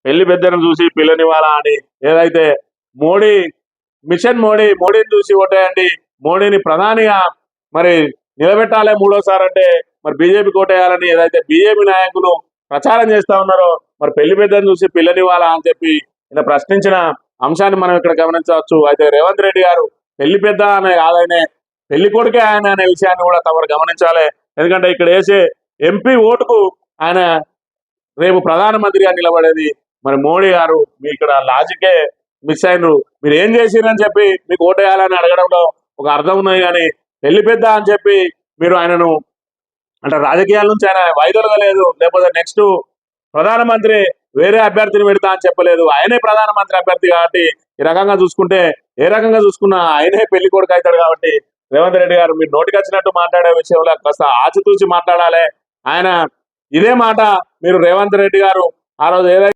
పెళ్లి పెద్దను చూసి పిల్లనివ్వాలా అని ఏదైతే మోడీ మిషన్ మోడీని చూసి ఓటేయండి, మోడీని ప్రధానిగా మరి నిలబెట్టాలి మూడోసారి అంటే మరి బీజేపీ ఓటేయాలని ఏదైతే బీజేపీ నాయకులు ప్రచారం చేస్తా ఉన్నారో మరి పెళ్లి పెద్దను చూసి పిల్లనివ్వాలా అని చెప్పి ఇలా ప్రశ్నించిన అంశాన్ని మనం ఇక్కడ గమనించవచ్చు. అయితే రేవంత్ రెడ్డి గారు పెళ్లి పెద్ద అనే కాదనే పెళ్లి కొడుకే ఆయన అనే విషయాన్ని కూడా తమరు గమనించాలి. ఎందుకంటే ఇక్కడ వేసే ఎంపీ ఓటుకు ఆయన రేపు ప్రధానమంత్రిగా నిలబడేది. మరి మోడీ గారు మీ ఇక్కడ లాజికే మిస్ అయినరు. మీరు ఏం చేసిరని చెప్పి మీకు ఓటేయాలని అడగడంలో ఒక అర్థం ఉన్నది, కానీ పెళ్లి పెద్ద అని చెప్పి మీరు ఆయనను అంటే రాజకీయాల నుంచి ఆయన వైదొలగలేదు, లేకపోతే నెక్స్ట్ ప్రధానమంత్రి వేరే అభ్యర్థిని పెడతా అని చెప్పలేదు. ఆయనే ప్రధానమంత్రి అభ్యర్థి కాబట్టి ఈ రకంగా చూసుకుంటే ఏ రకంగా చూసుకున్నా ఆయనే పెళ్లి కొడుకు అవుతాడు. కాబట్టి రేవంత్ రెడ్డి గారు మీరు నోటికి వచ్చినట్టు మాట్లాడే విషయంలో కాస్త ఆచితూచి మాట్లాడాలి. ఆయన ఇదే మాట మీరు రేవంత్ రెడ్డి గారు ఆ రోజు ఏదైతే